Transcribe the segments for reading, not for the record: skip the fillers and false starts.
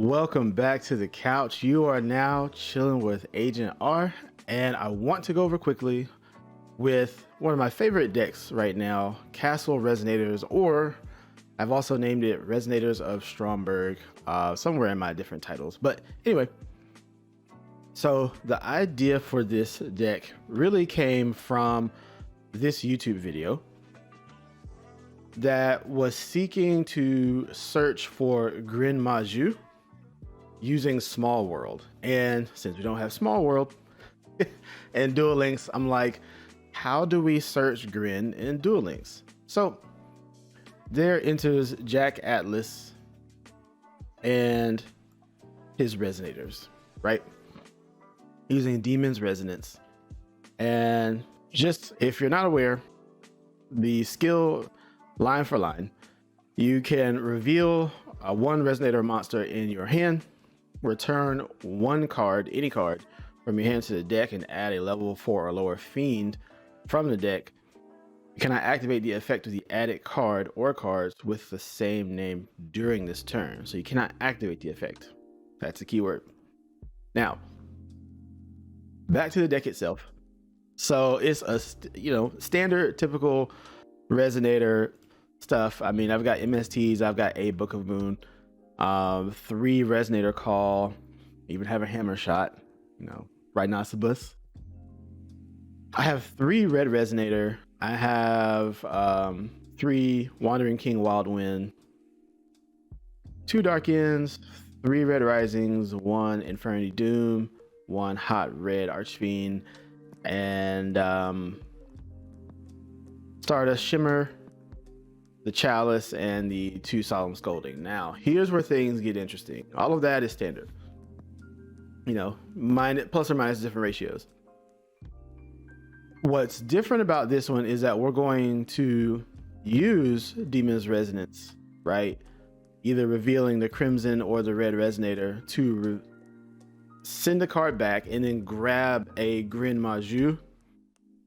Welcome back to the couch. You are now chilling with Agent R, and I want to go over quickly with one of my favorite decks right now, Castle Resonators, or I've also named it Resonators of Stromberg, somewhere in my different titles. But anyway, so the idea for this deck really came from this YouTube video that was seeking to search for Grin Maju using Small World. And since we don't have Small World and Duel Links, I'm like, how do we search Grin in Duel Links? So there enters Jack Atlas and his Resonators, right? Using Demon's Resonance. And just if you're not aware, the skill line for line, you can reveal one Resonator monster in your hand, return one card, any card, from your hand to the deck, and add a level 4 or lower fiend from the deck. You cannot activate the effect of the added card or cards with the same name during this turn. So you cannot activate the effect. That's the keyword. Now, back to the deck itself. So it's a standard, typical Resonator stuff. I mean, I've got MSTs, I've got a Book of Moon, 3 Resonator Call, even have a Hammer Shot, Rhinoceros. I have 3 Red Resonator. I have 3 Wandering King Wild Wind, 2 Dark Ends, 3 Red Risings, 1 Infernity Doom, 1 Hot Red Archfiend, and Stardust Shimmer, the Chalice, and the 2 Solemn Scolding. Now, here's where things get interesting. All of that is standard. Plus or minus different ratios. What's different about this one is that we're going to use Demon's Resonance, right? Either revealing the Crimson or the Red Resonator to send a card back and then grab a Grin Maju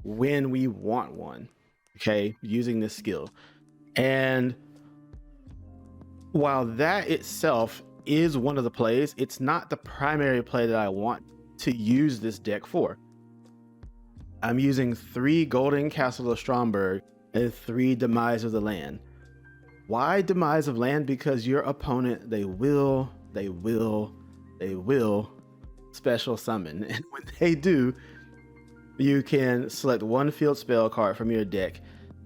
when we want one, okay, using this skill. And while that itself is one of the plays, it's not the primary play that I want to use this deck for. I'm using 3 Golden Castle of Stromberg and 3 Demise of the Land. Why Demise of Land? Because your opponent, they will special summon. And when they do, you can select 1 field spell card from your deck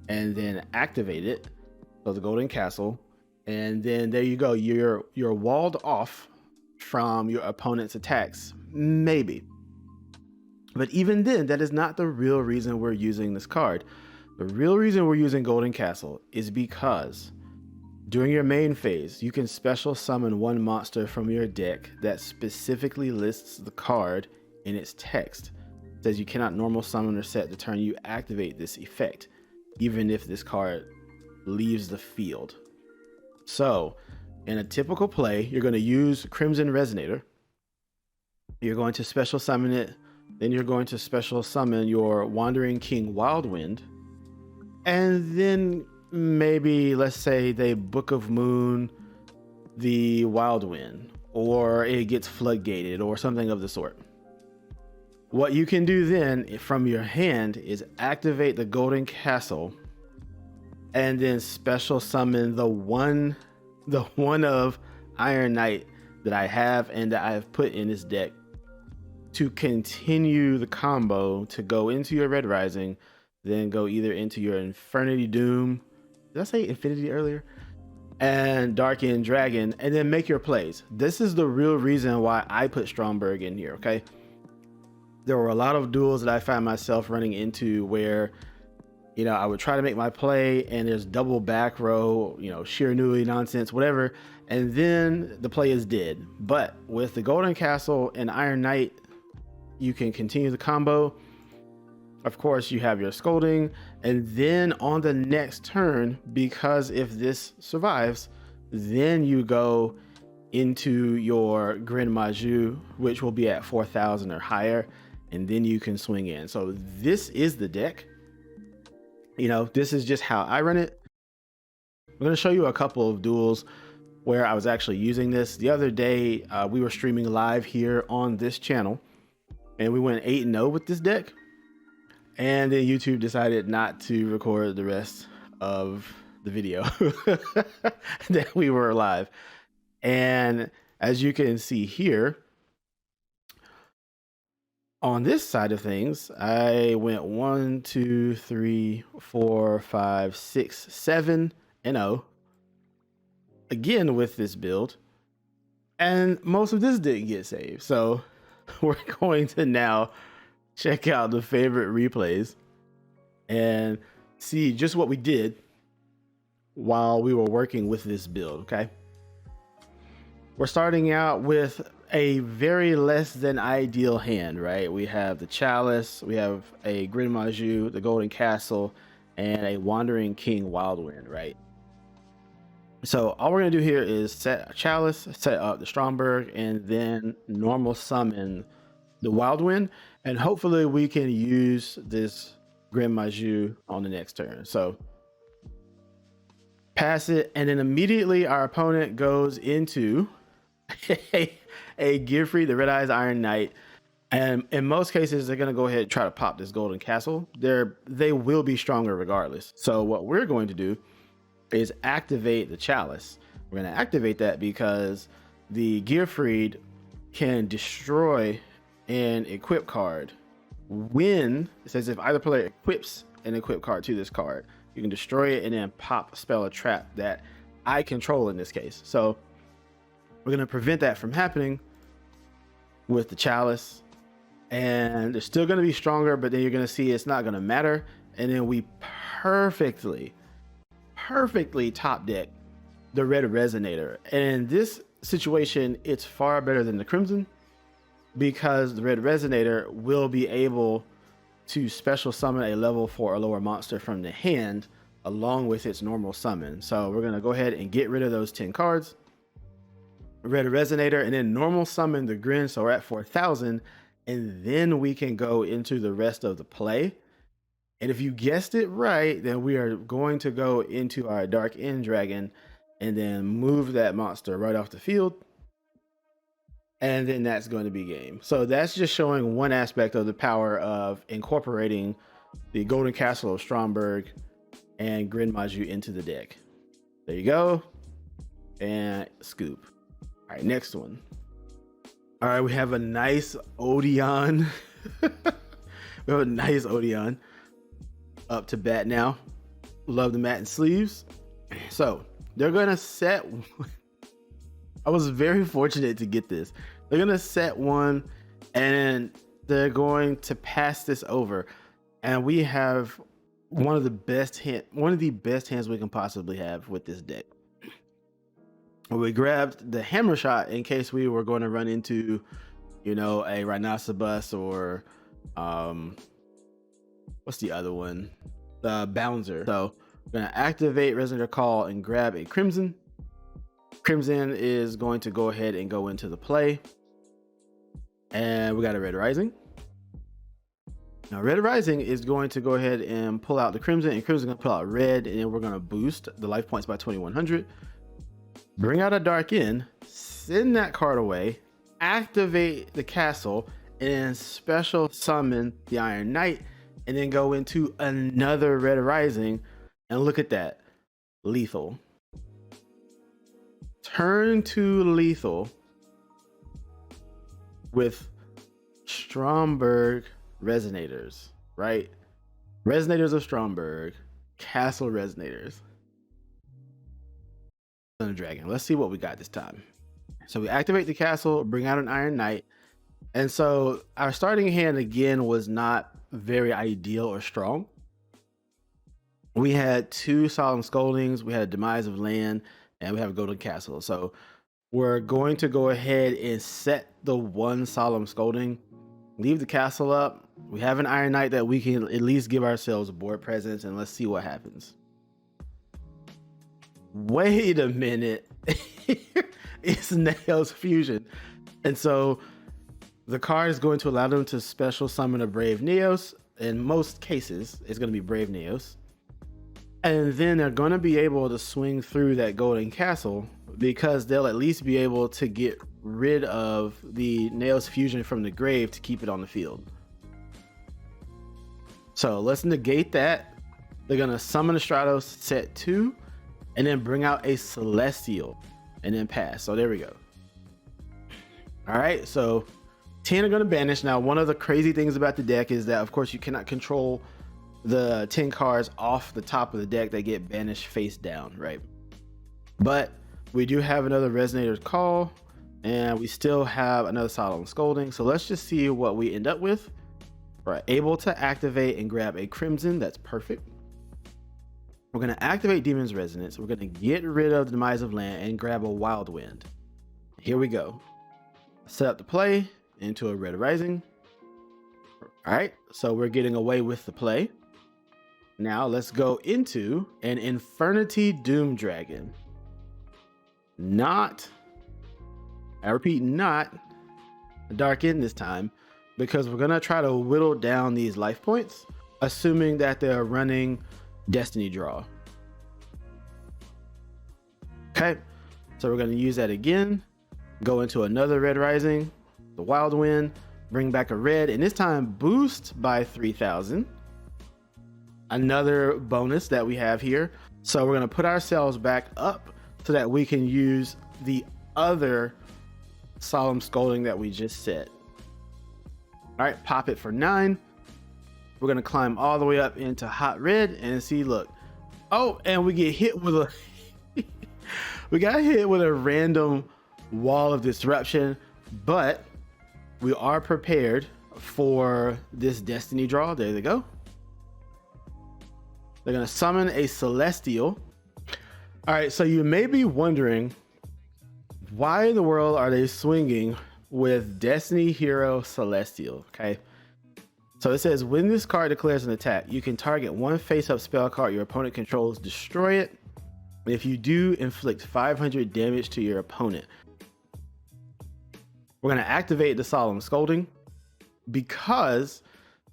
and then activate it. So the Golden Castle, and then there you go. You're walled off from your opponent's attacks, maybe. But even then, that is not the real reason we're using this card. The real reason we're using Golden Castle is because during your main phase, you can special summon 1 monster from your deck that specifically lists the card in its text. It says you cannot normal summon or set the turn you activate this effect, even if this card leaves the field. So in a typical play, you're going to use Crimson Resonator. You're going to special summon it. Then you're going to special summon your Wandering King Wild Wind. And then maybe, let's say, they Book of Moon the Wild Wind, or it gets floodgated or something of the sort. What you can do then from your hand is activate the Golden Castle and then special summon the one of Iron Knight that I have and that I have put in this deck to continue the combo to go into your Red Rising, then go either into your Infernity Doom, did I say Infinity earlier? And Darkened Dragon, and then make your plays. This is the real reason why I put Stromberg in here, okay? There were a lot of duels that I found myself running into where, I would try to make my play and there's double back row, sheer newey nonsense, whatever, and then the play is dead. But with the Golden Castle and Iron Knight, you can continue the combo. Of course, you have your Scolding, and then on the next turn, because if this survives, then you go into your Grin Maju, which will be at 4,000 or higher, and then you can swing in. So this is the deck. This is just how I run it. I'm going to show you a couple of duels where I was actually using this. The other day, we were streaming live here on this channel, and we went 8-0 with this deck. And then YouTube decided not to record the rest of the video that we were live. And as you can see here, on this side of things, I went 1, 2, 3, 4, 5, 6, 7-0 again with this build, and most of this didn't get saved. So we're going to now check out the favorite replays and see just what we did while we were working with this build. Okay, we're starting out with a very less than ideal hand, right? We have the Chalice, we have a Grand Maju, the Golden Castle, and a Wandering King Wildwind, right? So all we're gonna do here is set a Chalice, set up the Stromberg, and then normal summon the Wildwind, and hopefully we can use this Grand Maju on the next turn. So pass it, and then immediately our opponent goes into a Gearfried, the Red Eyes Iron Knight, and in most cases they're going to go ahead and try to pop this Golden Castle. They will be stronger regardless. So what we're going to do is activate the Chalice. We're going to activate that because the Gearfried can destroy an equip card when it says if either player equips an equip card to this card, you can destroy it and then pop a spell or trap that I control in this case. So we're going to prevent that from happening with the Chalice, and they're still going to be stronger, but then you're going to see it's not going to matter. And then we perfectly top deck the Red Resonator. And in this situation, it's far better than the Crimson because the Red Resonator will be able to special summon a level 4 or lower monster from the hand along with its normal summon. So we're going to go ahead and get rid of those 10 cards. Red Resonator, and then normal summon the Grin, so we're at 4,000, and then we can go into the rest of the play. And if you guessed it right, then we are going to go into our Dark End Dragon and then move that monster right off the field, and then that's going to be game. So that's just showing one aspect of the power of incorporating the Golden Castle of Stromberg and Grand Maju into the deck. There you go, and scoop. All right, next one. All right, we have a nice Odeon. We have a nice Odeon up to bat now. Love the mat and sleeves. So they're gonna set. I was very fortunate to get this. They're gonna set one, and they're going to pass this over, and we have one of the best hands we can possibly have with this deck. We grabbed the Hammer Shot in case we were going to run into, you know, a Rhinoceros or what's the other one? The Bouncer. So we're going to activate Resonator Call and grab a Crimson. Crimson is going to go ahead and go into the play. And we got a Red Rising. Now Red Rising is going to go ahead and pull out the Crimson, and Crimson is going to pull out Red, and then we're going to boost the life points by 2,100. Bring out a Dark End, send that card away, activate the castle, and special summon the Iron Knight, and then go into another Red Rising. And look at that, lethal. Turn to lethal with Stromberg Resonators, right? Resonators of Stromberg, Castle Resonators. Dragon. Let's see what we got this time. So we activate the castle, bring out an Iron Knight, and so our starting hand again was not very ideal or strong. We had 2 Solemn Scoldings, we had a Demise of Land, and we have a Golden Castle. So we're going to go ahead and set the 1 Solemn Scolding, leave the castle up. We have an Iron Knight that we can at least give ourselves a board presence, and let's see what happens. Wait a minute. It's Nails Fusion. And so the card is going to allow them to special summon a Brave Neos. In most cases, it's going to be Brave Neos. And then they're going to be able to swing through that golden castle because they'll at least be able to get rid of the Nails Fusion from the grave to keep it on the field. So let's negate that. They're going to summon a Stratos, set 2, and then bring out a Celestial and then pass. So there we go. All right, so 10 are going to banish. Now, one of the crazy things about the deck is that, of course, you cannot control the 10 cards off the top of the deck that get banished face down, right? But we do have another Resonators call, and we still have another Solemn Scolding. So let's just see what we end up with. We're able to activate and grab a Crimson. That's perfect. We're going to activate Demon's Resonance. We're going to get rid of the Demise of Land and grab a Wild Wind. Here we go. Set up the play into a Red Rising. All right, so we're getting away with the play. Now let's go into an Infernity Doom Dragon. Not, I repeat, not a Dark End this time, because we're gonna try to whittle down these life points, assuming that they're running Destiny Draw. Okay, so we're gonna use that again, go into another Red Rising, the Wild Wind, bring back a red, and this time boost by 3,000. Another bonus that we have here. So we're going to put ourselves back up so that we can use the other Solemn Scolding that we just set. All right, pop it for 9. We're going to climb all the way up into Hot Red and see, look. Oh, and we get hit with a we got hit with a random Wall of Disruption, but we are prepared for this Destiny Draw. There they go. They're going to summon a Celestial. All right, so you may be wondering, why in the world are they swinging with Destiny Hero Celestial? Okay, so it says when this card declares an attack, you can target one face-up spell card your opponent controls, destroy it. If you do, inflict 500 damage to your opponent. We're going to activate the Solemn Scolding because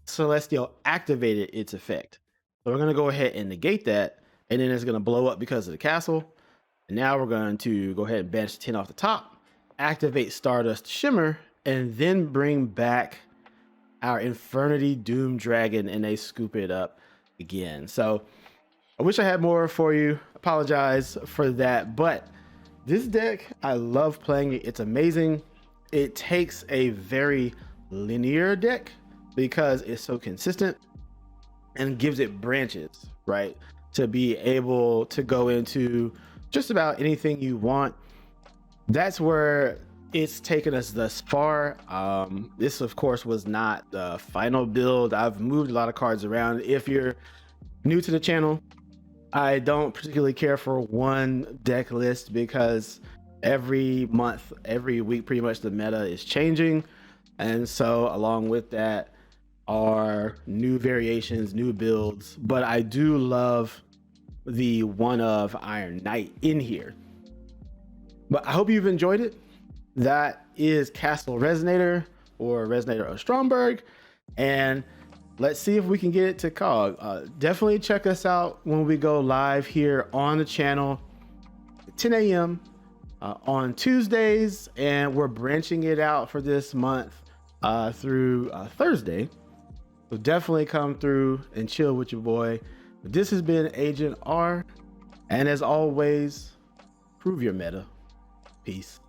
Celestial activated its effect. So we're going to go ahead and negate that, and then it's going to blow up because of the castle. And now we're going to go ahead and banish 10 off the top, activate Stardust Shimmer, and then bring back our Infernity Doom Dragon, and they scoop it up again. So I wish I had more for you. Apologize for that, but this deck, I love playing it. It's amazing. It takes a very linear deck because it's so consistent and gives it branches, right? To be able to go into just about anything you want. That's where it's taken us thus far. This, of course, was not the final build. I've moved a lot of cards around. If you're new to the channel, I don't particularly care for one deck list because every month, every week, pretty much the meta is changing. And so along with that are new variations, new builds, but I do love the one of Iron Knight in here. But I hope you've enjoyed it. That is Castle Resonator, or Resonator of Stromberg, and let's see if we can get it to COG. Definitely check us out when we go live here on the channel at 10 a.m. On Tuesdays, and we're branching it out for this month through Thursday. So definitely come through and chill with your boy. This has been AgentR, and as always, prove your meta. Peace.